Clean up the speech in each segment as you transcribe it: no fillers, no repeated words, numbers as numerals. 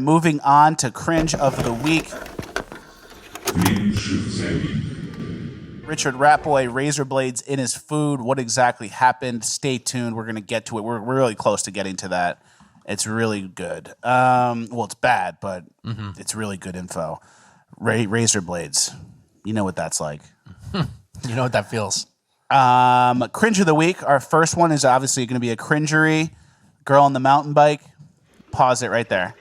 Moving on to Cringe of the Week. Richard Ratboy, Razorblades in his food. What exactly happened? Stay tuned. We're going to get to it. We're really close to getting to that. It's really good. Well, it's bad, but it's really good info. Razorblades. You know what that's like. You know what that feels. Cringe of the Week. Our first one is obviously going to be a cringery. Girl on the mountain bike. Pause it right there.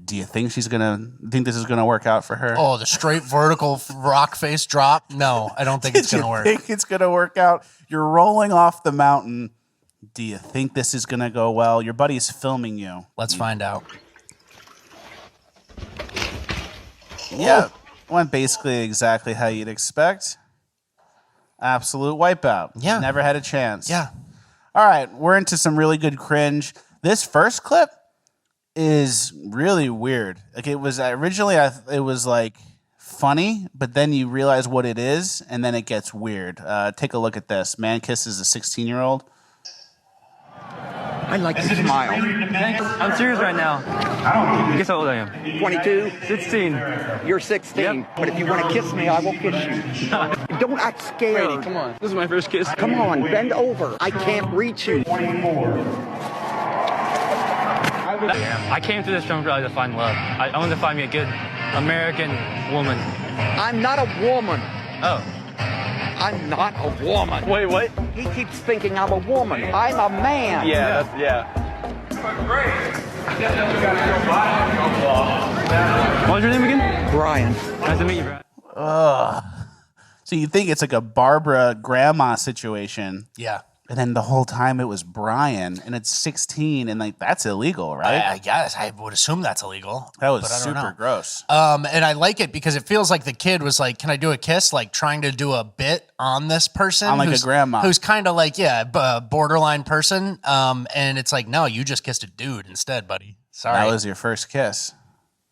Do you think this is gonna work out for her? Oh, the straight vertical rock face drop? No, I don't think it's gonna work. Think it's gonna work out? You're rolling off the mountain. Do you think this is gonna go well? Your buddy's filming you. Let's find out. Yeah, went basically exactly how you'd expect. Absolute wipeout. Yeah. Never had a chance. Yeah. All right, we're into some really good cringe. This first clip is really weird. Like, it was originally, it was like funny, but then you realize what it is, and then it gets weird. Take a look at this. Man kisses a 16-year-old. I'd like to smile. I'm serious right now. Guess how old I am? 22? 16. You're 16. Yep. But if you want to kiss me, I will kiss you. Don't act scared. Brady, come on. This is my first kiss. Come on, bend over. I can't reach you. 24. I came to this film to find love. I wanted to find me a good American woman. I'm not a woman. Oh. I'm not a woman. Wait, what? He keeps thinking I'm a woman. I'm a man. Yeah. What was your name again? Brian. Nice to meet you, Brian. So you think it's like a Barbara grandma situation. Yeah. And then the whole time it was Brian, and it's 16, and like that's illegal, right? I guess. I would assume that's illegal. That was but I don't super know. gross. And I like it because it feels like the kid was like, can I do a kiss? Like trying to do a bit on this person. On like a grandma. Who's kind of like, borderline person. And it's like, no, you just kissed a dude instead, buddy. Sorry. That was your first kiss.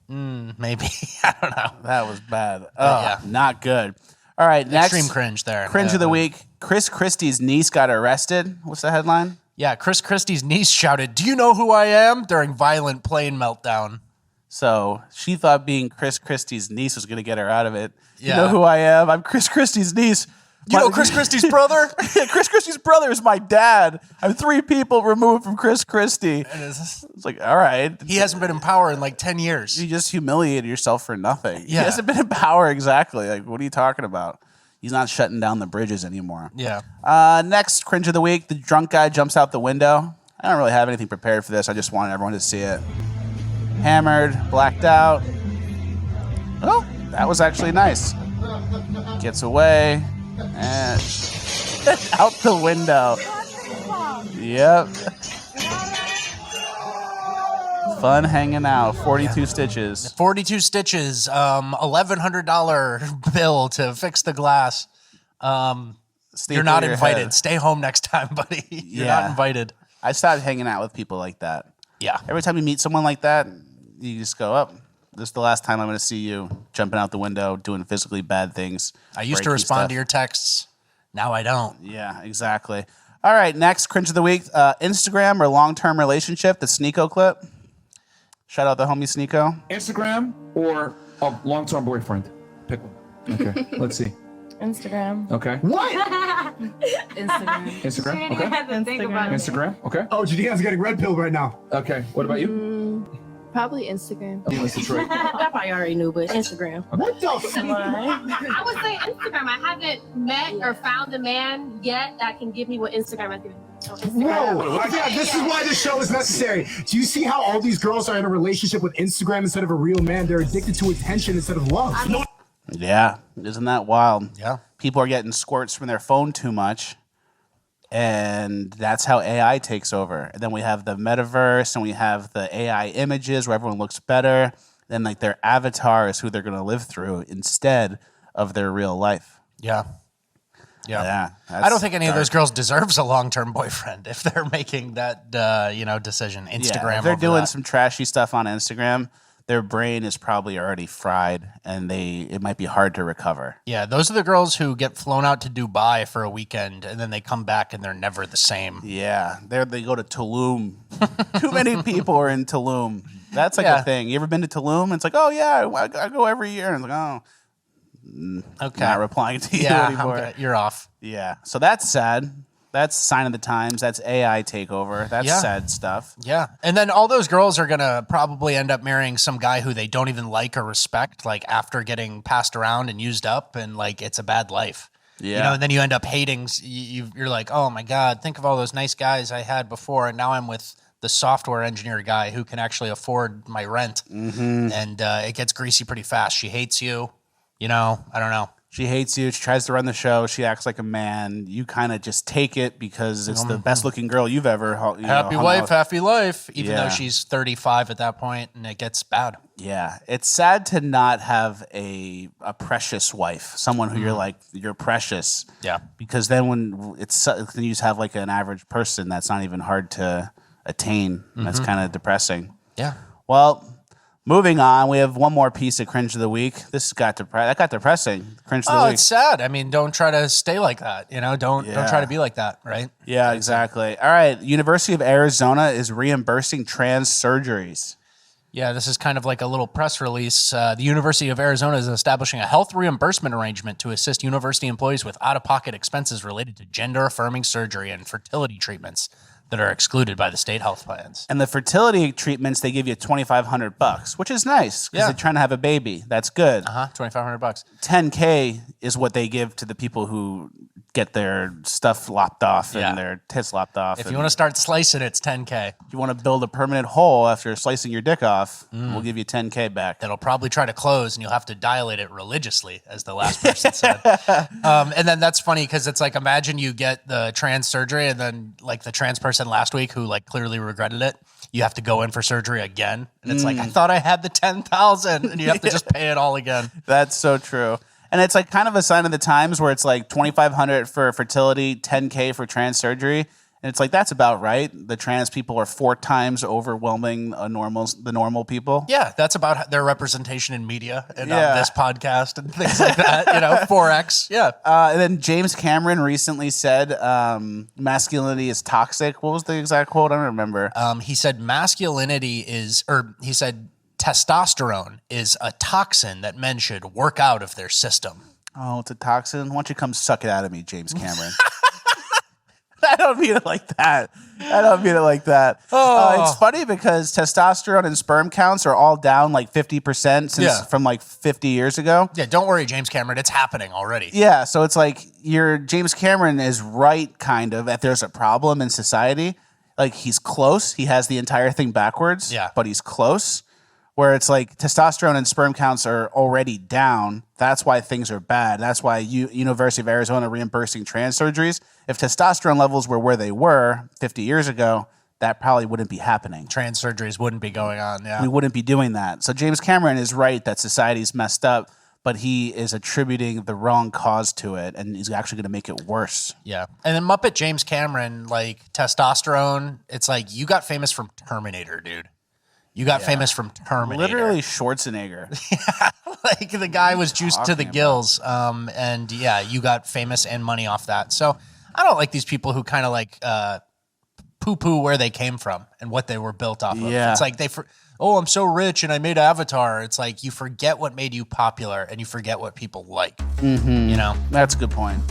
Maybe. I don't know. That was bad. yeah. Not good. All right, next. Extreme cringe there. Cringe of the week. Chris Christie's niece got arrested. What's the headline? Yeah, Chris Christie's niece shouted, "Do you know who I am?" during violent plane meltdown. So she thought being Chris Christie's niece was going to get her out of it. Yeah. You know who I am? I'm Chris Christie's niece. You know Chris Christie's brother? Yeah, Chris Christie's brother is my dad. I'm 3 people removed from Chris Christie. It's like, all right. He hasn't been in power in like 10 years. You just humiliated yourself for nothing. Yeah. He hasn't been in power exactly. Like, what are you talking about? He's not shutting down the bridges anymore. Yeah. Next cringe of the week, the drunk guy jumps out the window. I don't really have anything prepared for this. I just wanted everyone to see it. Hammered, blacked out. Oh, that was actually nice. Gets away and out the window. Yep. Fun hanging out. 42 stitches. 42 stitches. $1,100 bill to fix the glass. You're not invited. Head. Stay home next time, buddy. You're not invited. I started hanging out with people like that. Yeah. Every time you meet someone like that, you just go up. This is the last time I'm going to see you jumping out the window, doing physically bad things. I used to respond to your texts. Now I don't. Yeah, exactly. All right, next cringe of the week. Instagram or long-term relationship, the Sneeko clip. Shout out the homie Sneeko. Instagram or a long-term boyfriend? Pick one. Okay, let's see. Instagram. Okay. What? Instagram. Okay. Instagram. Okay. Oh, Jadion's getting red pilled right now. Okay. What about you? Probably Instagram. Detroit. I probably already knew, but Instagram. What the f- I would say Instagram. I haven't met or found a man yet that can give me what Instagram has given me. So Instagram. Whoa! Yeah, this is why this show is necessary. Do you see how all these girls are in a relationship with Instagram instead of a real man? They're addicted to attention instead of love. Yeah, isn't that wild? Yeah. People are getting squirts from their phone too much, and that's how AI takes over. And then we have the metaverse, and we have the AI images where everyone looks better. Then like their avatar is who they're going to live through instead of their real life. Yeah. Yeah. I don't think any of those girls deserves a long-term boyfriend if they're making that, decision. Instagram. If they're over doing that. some trashy stuff on Instagram, their brain is probably already fried, and it might be hard to recover. Yeah, those are the girls who get flown out to Dubai for a weekend, and then they come back and they're never the same. Yeah, they go to Tulum. Too many people are in Tulum. That's like Yeah. a thing. You ever been to Tulum? It's like, oh yeah, I go every year. And it's like, oh, Okay. not replying to you Yeah, anymore. okay, you're off. Yeah. So that's sad. That's sign of the times. That's AI takeover. That's Yeah. sad stuff. Yeah. And then all those girls are going to probably end up marrying some guy who they don't even like or respect, like after getting passed around and used up, and like it's a bad life. Yeah. You know, and then you end up hating, you're like, oh my God, think of all those nice guys I had before. And now I'm with the software engineer guy who can actually afford my rent. Mm-hmm. And it gets greasy pretty fast. She hates you. You know, I don't know. She hates you. She tries to run the show. She acts like a man. You kind of just take it because it's the best looking girl you've ever Happy wife, happy life, even Yeah. though she's 35 at that point, and it gets bad. Yeah. It's sad to not have a precious wife, someone who you're like, you're precious. Yeah. Because then when then you just have like an average person that's not even hard to attain. That's kind of depressing. Yeah. Well, moving on, we have one more piece of cringe of the week. That got depressing. Cringe of the Oh, week. it's sad. I mean, don't try to stay like that. You know, don't try to be like that, right? Yeah, exactly. All right. University of Arizona is reimbursing trans surgeries. Yeah, this is kind of like a little press release. The University of Arizona is establishing a health reimbursement arrangement to assist university employees with out-of-pocket expenses related to gender-affirming surgery and fertility treatments that are excluded by the state health plans. And the fertility treatments, they give you $2,500, which is nice because Yeah. they're trying to have a baby. That's good. $2,500. $10K is what they give to the people who get their stuff lopped off Yeah. and their tits lopped off. If you want to start slicing, it's $10K. you want to build a permanent hole after slicing your dick off, we'll give you $10K back. That'll probably try to close, and you'll have to dilate it religiously, as the last person said. And then that's funny because it's like, imagine you get the trans surgery, and then like the trans person last week who like clearly regretted it, you have to go in for surgery again, and it's like, I thought I had the 10,000, and you have to just pay it all again. That's so true. And it's like kind of a sign of the times where it's like $2,500 for fertility, $10K for trans surgery. And it's like, that's about right. The trans people are 4 times overwhelming the normal people. Yeah, that's about their representation in media and Yeah. on this podcast and things like that. 4X. Yeah. And then James Cameron recently said masculinity is toxic. What was the exact quote? I don't remember. He said he said testosterone is a toxin that men should work out of their system. Oh, it's a toxin? Why don't you come suck it out of me, James Cameron? I don't mean it like that. It's funny because testosterone and sperm counts are all down like 50% from like 50 years ago. Yeah, don't worry, James Cameron. It's happening already. Yeah, so it's like James Cameron is right, kind of, that there's a problem in society. Like he's close. He has the entire thing backwards. Yeah. But he's close. Where it's like testosterone and sperm counts are already down. That's why things are bad. That's why University of Arizona reimbursing trans surgeries. If testosterone levels were where they were 50 years ago, that probably wouldn't be happening. Trans surgeries wouldn't be going on. Yeah. We wouldn't be doing that. So James Cameron is right that society's messed up, but he is attributing the wrong cause to it, and he's actually going to make it worse. Yeah. And then Muppet James Cameron, like testosterone, it's like you got famous from Terminator, dude. You got famous from Terminator. Literally Schwarzenegger. Like the guy was juiced to the talking gills. And yeah, you got famous and money off that. So I don't like these people who kind of like poo-poo where they came from and what they were built off of. Yeah. It's like I'm so rich and I made Avatar. It's like you forget what made you popular and you forget what people like. You know? That's a good point.